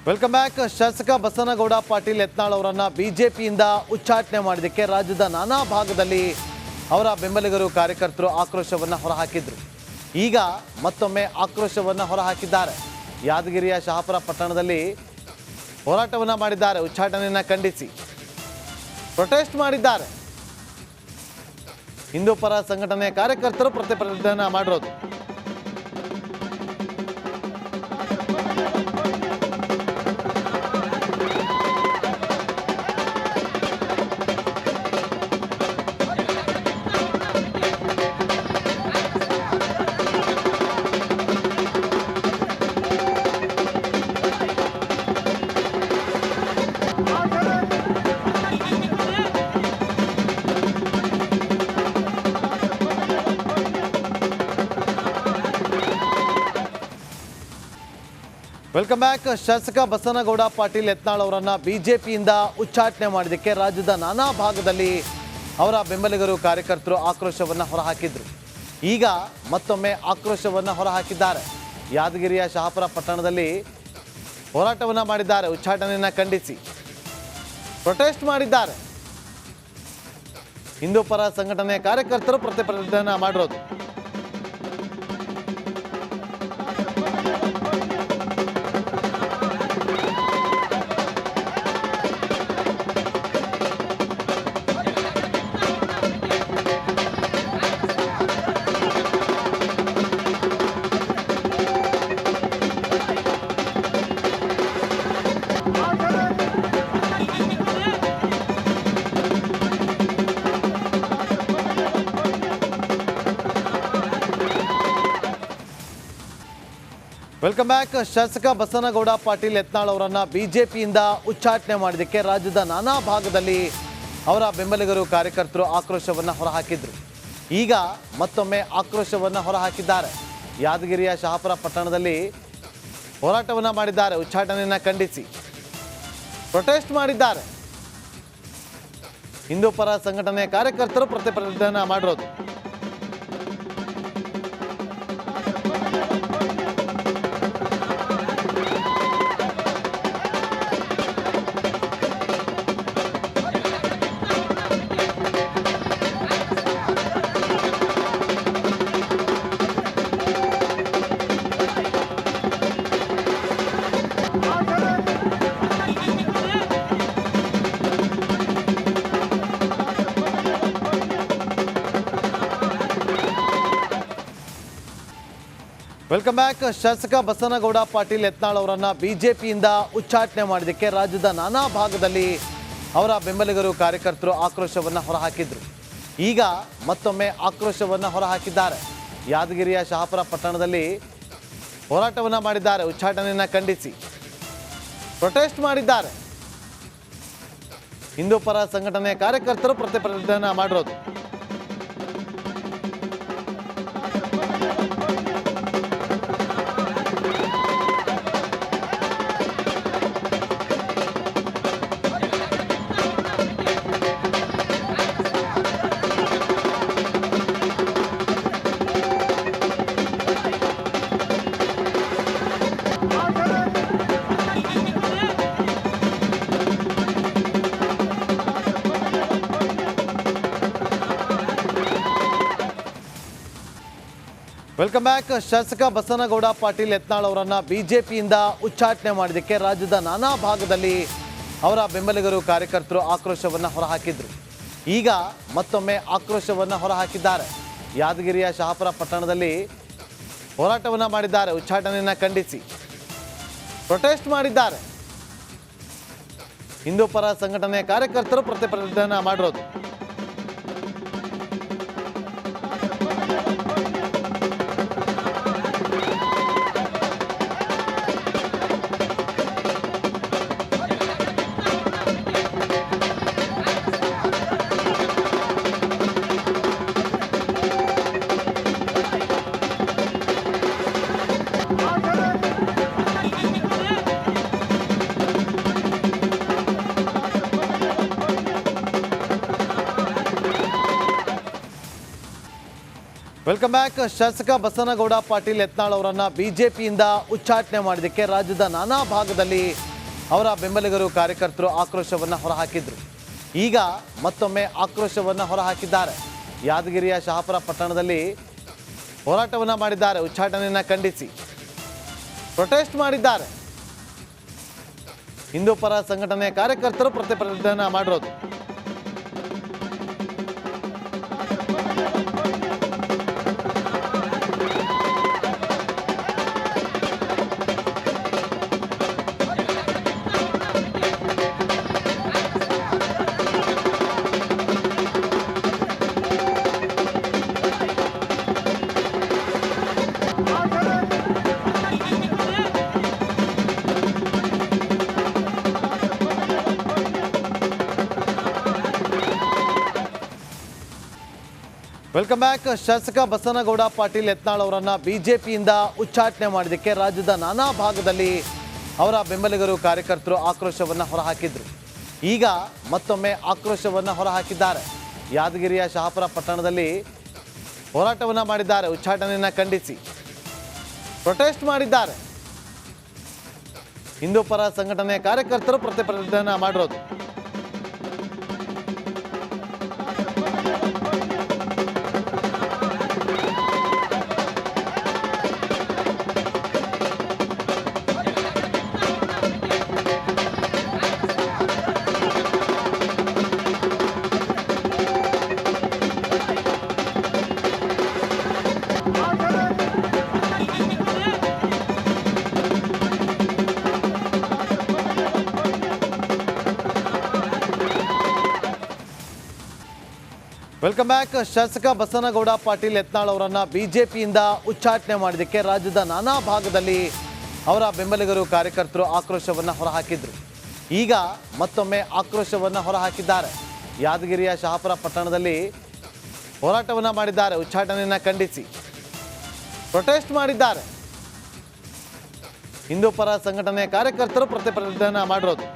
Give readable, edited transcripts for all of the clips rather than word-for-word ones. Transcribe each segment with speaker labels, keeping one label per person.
Speaker 1: Welcome back. ಶಾಸಕ ಬಸನಗೌಡ ಪಾಟೀಲ್ ಯತ್ನಾಳ್ ಅವರನ್ನು ಬಿಜೆಪಿಯಿಂದ ಉಚ್ಚಾಟನೆ ಮಾಡಿದ್ದಕ್ಕೆ ರಾಜ್ಯದ ನಾನಾ ಭಾಗದಲ್ಲಿ ಅವರ ಬೆಂಬಲಿಗರು ಕಾರ್ಯಕರ್ತರು ಆಕ್ರೋಶವನ್ನು ಹೊರಹಾಕಿದ್ರು. ಈಗ ಮತ್ತೊಮ್ಮೆ ಆಕ್ರೋಶವನ್ನು ಹೊರಹಾಕಿದ್ದಾರೆ. ಯಾದಗಿರಿಯ ಶಹಾಪುರ ಪಟ್ಟಣದಲ್ಲಿ ಹೋರಾಟವನ್ನು ಮಾಡಿದ್ದಾರೆ. ಉಚ್ಚಾಟನೆಯನ್ನು ಖಂಡಿಸಿ ಪ್ರೊಟೆಸ್ಟ್ ಮಾಡಿದ್ದಾರೆ. ಹಿಂದೂ ಪರ ಸಂಘಟನೆಯ ಕಾರ್ಯಕರ್ತರು ಪ್ರತಿಭಟನೆ ಮಾಡಿರೋದು. Welcome back. ಶಾಸಕ ಬಸನಗೌಡ ಪಾಟೀಲ್ ಯತ್ನಾಳ್ ಅವರನ್ನು ಬಿಜೆಪಿಯಿಂದ ಉಚ್ಚಾಟನೆ ಮಾಡಿದ್ದಕ್ಕೆ ರಾಜ್ಯದ ನಾನಾ ಭಾಗದಲ್ಲಿ ಅವರ ಬೆಂಬಲಿಗರು ಕಾರ್ಯಕರ್ತರು ಆಕ್ರೋಶವನ್ನು ಹೊರಹಾಕಿದ್ರು. ಈಗ ಮತ್ತೊಮ್ಮೆ ಆಕ್ರೋಶವನ್ನು ಹೊರಹಾಕಿದ್ದಾರೆ. ಯಾದಗಿರಿಯ ಶಹಾಪುರ ಪಟ್ಟಣದಲ್ಲಿ ಹೋರಾಟವನ್ನು ಮಾಡಿದ್ದಾರೆ. ಉಚ್ಚಾಟನೆಯನ್ನು ಖಂಡಿಸಿ ಪ್ರೊಟೆಸ್ಟ್ ಮಾಡಿದ್ದಾರೆ. ಹಿಂದೂ ಪರ ಸಂಘಟನೆಯ ಕಾರ್ಯಕರ್ತರು ಪ್ರತಿಭಟನೆ ಮಾಡಿರೋದು. Welcome back. ಶಾಸಕ ಬಸನಗೌಡ ಪಾಟೀಲ್ ಯತ್ನಾಳ್ ಅವರನ್ನು ಬಿಜೆಪಿಯಿಂದ ಉಚ್ಚಾಟನೆ ಮಾಡಿದ್ದಕ್ಕೆ ರಾಜ್ಯದ ನಾನಾ ಭಾಗದಲ್ಲಿ ಅವರ ಬೆಂಬಲಿಗರು ಕಾರ್ಯಕರ್ತರು ಆಕ್ರೋಶವನ್ನು ಹೊರಹಾಕಿದ್ರು. ಈಗ ಮತ್ತೊಮ್ಮೆ ಆಕ್ರೋಶವನ್ನು ಹೊರಹಾಕಿದ್ದಾರೆ. ಯಾದಗಿರಿಯ ಶಹಾಪುರ ಪಟ್ಟಣದಲ್ಲಿ ಹೋರಾಟವನ್ನು ಮಾಡಿದ್ದಾರೆ. ಉಚ್ಚಾಟನೆಯನ್ನು ಖಂಡಿಸಿ ಪ್ರೊಟೆಸ್ಟ್ ಮಾಡಿದ್ದಾರೆ. ಹಿಂದೂ ಪರ ಸಂಘಟನೆಯ ಕಾರ್ಯಕರ್ತರು ಪ್ರತಿಭಟನೆ ಮಾಡಿರೋದು. Welcome back. ಶಾಸಕ ಬಸನಗೌಡ ಪಾಟೀಲ್ ಯತ್ನಾಳ್ ಅವರನ್ನು ಬಿಜೆಪಿಯಿಂದ ಉಚ್ಚಾಟನೆ ಮಾಡಿದ್ದಕ್ಕೆ ರಾಜ್ಯದ ನಾನಾ ಭಾಗದಲ್ಲಿ ಅವರ ಬೆಂಬಲಿಗರು ಕಾರ್ಯಕರ್ತರು ಆಕ್ರೋಶವನ್ನು ಹೊರಹಾಕಿದ್ರು. ಈಗ ಮತ್ತೊಮ್ಮೆ ಆಕ್ರೋಶವನ್ನು ಹೊರಹಾಕಿದ್ದಾರೆ. ಯಾದಗಿರಿಯ ಶಹಾಪುರ ಪಟ್ಟಣದಲ್ಲಿ ಹೋರಾಟವನ್ನು ಮಾಡಿದ್ದಾರೆ. ಉಚ್ಚಾಟನೆಯನ್ನು ಖಂಡಿಸಿ ಪ್ರೊಟೆಸ್ಟ್ ಮಾಡಿದ್ದಾರೆ. ಹಿಂದೂ ಪರ ಸಂಘಟನೆಯ ಕಾರ್ಯಕರ್ತರು ಪ್ರತಿಭಟನೆ ಮಾಡಿರೋದು. Welcome back. ಶಾಸಕ ಬಸನಗೌಡ ಪಾಟೀಲ್ ಯತ್ನಾಳ್ ಅವರನ್ನು ಬಿಜೆಪಿಯಿಂದ ಉಚ್ಚಾಟನೆ ಮಾಡಿದ್ದಕ್ಕೆ ರಾಜ್ಯದ ನಾನಾ ಭಾಗದಲ್ಲಿ ಅವರ ಬೆಂಬಲಿಗರು ಕಾರ್ಯಕರ್ತರು ಆಕ್ರೋಶವನ್ನು ಹೊರಹಾಕಿದ್ರು. ಈಗ ಮತ್ತೊಮ್ಮೆ ಆಕ್ರೋಶವನ್ನು ಹೊರಹಾಕಿದ್ದಾರೆ. ಯಾದಗಿರಿಯ ಶಹಾಪುರ ಪಟ್ಟಣದಲ್ಲಿ ಹೋರಾಟವನ್ನು ಮಾಡಿದ್ದಾರೆ. ಉಚ್ಚಾಟನೆಯನ್ನು ಖಂಡಿಸಿ ಪ್ರೊಟೆಸ್ಟ್ ಮಾಡಿದ್ದಾರೆ. ಹಿಂದೂ ಪರ ಸಂಘಟನೆಯ ಕಾರ್ಯಕರ್ತರು ಪ್ರತಿಭಟನೆ ಮಾಡಿರೋದು. Welcome back. ಶಾಸಕ ಬಸನಗೌಡ ಪಾಟೀಲ್ ಯತ್ನಾಳ್ ಅವರನ್ನು ಬಿಜೆಪಿಯಿಂದ ಉಚ್ಚಾಟನೆ ಮಾಡಿದ್ದಕ್ಕೆ ರಾಜ್ಯದ ನಾನಾ ಭಾಗದಲ್ಲಿ ಅವರ ಬೆಂಬಲಿಗರು ಕಾರ್ಯಕರ್ತರು ಆಕ್ರೋಶವನ್ನು ಹೊರಹಾಕಿದ್ರು. ಈಗ ಮತ್ತೊಮ್ಮೆ ಆಕ್ರೋಶವನ್ನು ಹೊರಹಾಕಿದ್ದಾರೆ. ಯಾದಗಿರಿಯ ಶಹಾಪುರ ಪಟ್ಟಣದಲ್ಲಿ ಹೋರಾಟವನ್ನು ಮಾಡಿದ್ದಾರೆ. ಉಚ್ಚಾಟನೆಯನ್ನು ಖಂಡಿಸಿ ಪ್ರೊಟೆಸ್ಟ್ ಮಾಡಿದ್ದಾರೆ. ಹಿಂದೂ ಪರ ಸಂಘಟನೆಯ ಕಾರ್ಯಕರ್ತರು ಪ್ರತಿಭಟನೆ ಮಾಡಿರೋದು. Welcome back. ಶಾಸಕ ಬಸನಗೌಡ ಪಾಟೀಲ್ ಯತ್ನಾಳ್ ಅವರನ್ನು ಬಿಜೆಪಿಯಿಂದ ಉಚ್ಚಾಟನೆ ಮಾಡಿದ್ದಕ್ಕೆ ರಾಜ್ಯದ ನಾನಾ ಭಾಗದಲ್ಲಿ ಅವರ ಬೆಂಬಲಿಗರು ಕಾರ್ಯಕರ್ತರು ಆಕ್ರೋಶವನ್ನು ಹೊರಹಾಕಿದ್ರು. ಈಗ ಮತ್ತೊಮ್ಮೆ ಆಕ್ರೋಶವನ್ನು ಹೊರಹಾಕಿದ್ದಾರೆ. ಯಾದಗಿರಿಯ ಶಹಾಪುರ ಪಟ್ಟಣದಲ್ಲಿ ಹೋರಾಟವನ್ನು ಮಾಡಿದ್ದಾರೆ. ಉಚ್ಚಾಟನೆಯನ್ನು ಖಂಡಿಸಿ ಪ್ರೊಟೆಸ್ಟ್ ಮಾಡಿದ್ದಾರೆ. ಹಿಂದೂ ಪರ ಸಂಘಟನೆಯ ಕಾರ್ಯಕರ್ತರು ಪ್ರತಿಭಟನೆ ಮಾಡಿರೋದು. Welcome back. ಶಾಸಕ ಬಸನಗೌಡ ಪಾಟೀಲ್ ಯತ್ನಾಳ್ ಅವರನ್ನು ಬಿಜೆಪಿಯಿಂದ ಉಚ್ಚಾಟನೆ ಮಾಡಿದ್ದಕ್ಕೆ ರಾಜ್ಯದ ನಾನಾ ಭಾಗದಲ್ಲಿ ಅವರ ಬೆಂಬಲಿಗರು ಕಾರ್ಯಕರ್ತರು ಆಕ್ರೋಶವನ್ನು ಹೊರಹಾಕಿದ್ರು. ಈಗ ಮತ್ತೊಮ್ಮೆ ಆಕ್ರೋಶವನ್ನು ಹೊರಹಾಕಿದ್ದಾರೆ. ಯಾದಗಿರಿಯ ಶಹಾಪುರ ಪಟ್ಟಣದಲ್ಲಿ ಹೋರಾಟವನ್ನು ಮಾಡಿದ್ದಾರೆ. ಉಚ್ಚಾಟನೆಯನ್ನು ಖಂಡಿಸಿ ಪ್ರೊಟೆಸ್ಟ್ ಮಾಡಿದ್ದಾರೆ. ಹಿಂದೂ ಪರ ಸಂಘಟನೆಯ ಕಾರ್ಯಕರ್ತರು ಪ್ರತಿಭಟನೆ ಮಾಡಿರೋದು.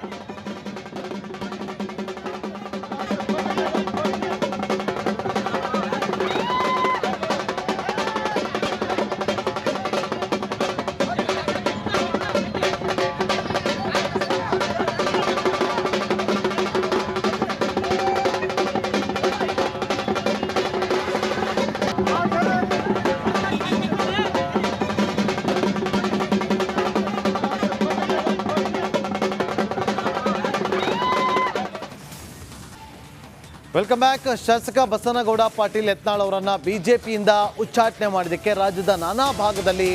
Speaker 1: Welcome back. ಶಾಸಕ ಬಸನಗೌಡ ಪಾಟೀಲ್ ಯತ್ನಾಳ್ ಅವರನ್ನು ಬಿಜೆಪಿಯಿಂದ ಉಚ್ಚಾಟನೆ ಮಾಡಿದ್ದಕ್ಕೆ ರಾಜ್ಯದ ನಾನಾ ಭಾಗದಲ್ಲಿ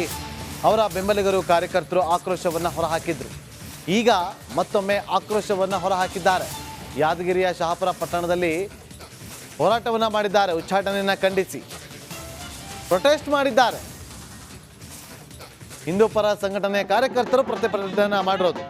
Speaker 1: ಅವರ ಬೆಂಬಲಿಗರು ಕಾರ್ಯಕರ್ತರು ಆಕ್ರೋಶವನ್ನು ಹೊರಹಾಕಿದ್ರು. ಈಗ ಮತ್ತೊಮ್ಮೆ ಆಕ್ರೋಶವನ್ನು ಹೊರಹಾಕಿದ್ದಾರೆ. ಯಾದಗಿರಿಯ ಶಹಾಪುರ ಪಟ್ಟಣದಲ್ಲಿ ಹೋರಾಟವನ್ನು ಮಾಡಿದ್ದಾರೆ. ಉಚ್ಚಾಟನೆಯನ್ನು ಖಂಡಿಸಿ ಪ್ರೊಟೆಸ್ಟ್ ಮಾಡಿದ್ದಾರೆ. ಹಿಂದೂ ಪರ ಸಂಘಟನೆಯ ಕಾರ್ಯಕರ್ತರು ಪ್ರತಿಭಟನೆ ಮಾಡಿರೋದು.